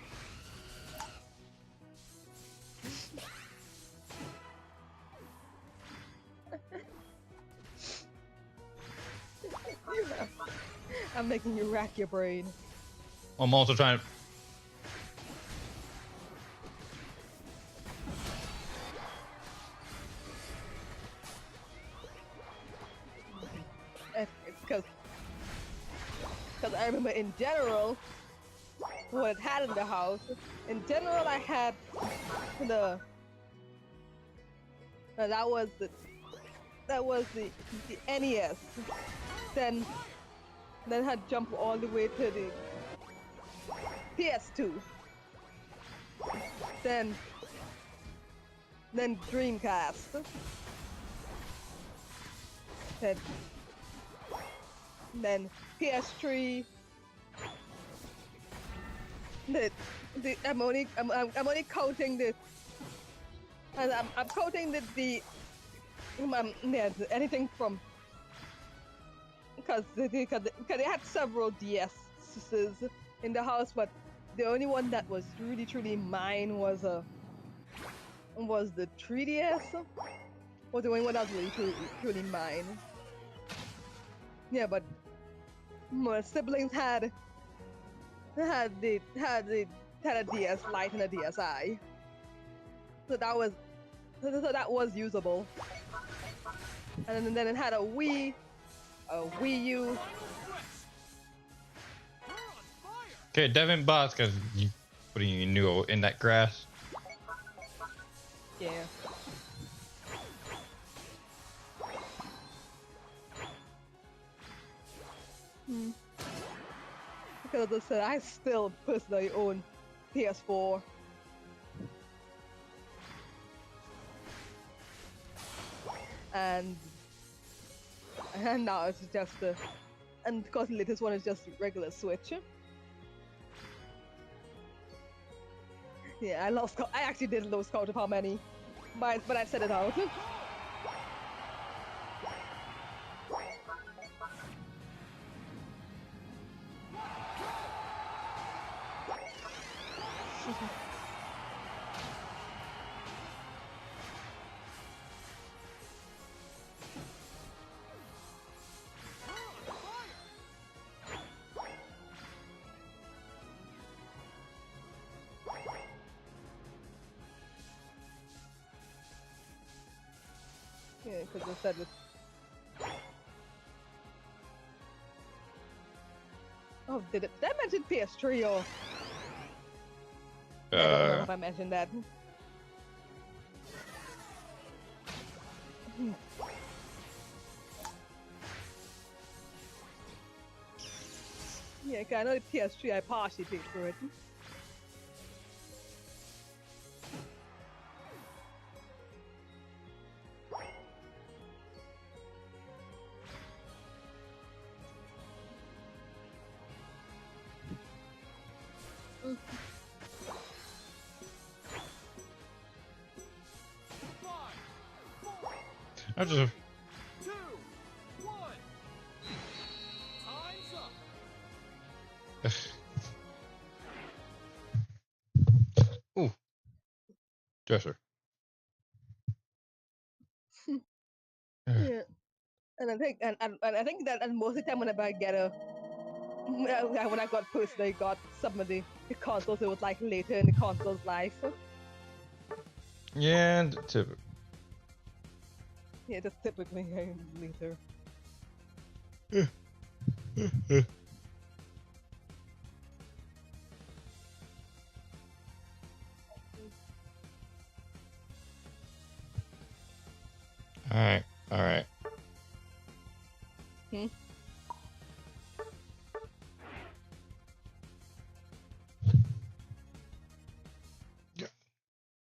I'm making you rack your brain. I'm also trying to. Because I remember in general what it had in the house. In general, I had the that was the NES. Then had jumped all the way to the PS2. Then Dreamcast. Then PS3. I'm only counting the. And I'm counting anything from because they had several DS's in the house, but the only one that was really truly mine was the 3DS. Was the only one that was really truly mine. Yeah, but my siblings had a DS Lite and a DSi, so that was usable. And then it had a Wii U. Okay, Devin Boss, because you putting your new in that grass. Yeah. Because as I said, I still personally own PS4. And now it's just and because the latest one is just regular Switch. Yeah, I actually did lose count of how many, but I said it out. Yeah, because I said it. Oh, did I mention PS3 or? I don't know if I mentioned that. Yeah, 'cause I know the PS3 I partially paid for it. I just. 2, 1. Time's up. Ooh. Dresser. Yeah, and I think I think that and most of the time whenever I get when I got personally got some of the consoles, it was like later in the console's life. Yeah, and Yeah, just typically later. Alright, alright. Hmm?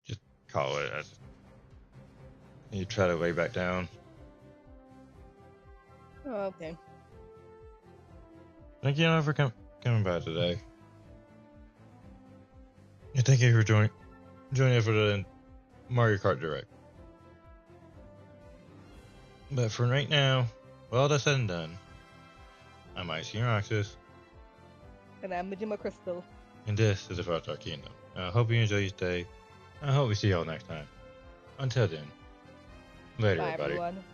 Just call it. You try to way back down. Oh, okay. Thank you for coming by today. And thank you for joining us for the Mario Kart Direct. But for right now, well, that's said and done. I'm Ice King Roxas, And I'm Majima Crystal. and this is the Far Kingdom. I hope you enjoy your day. I hope we see y'all next time. Until then, later, Bye, everybody. everyone.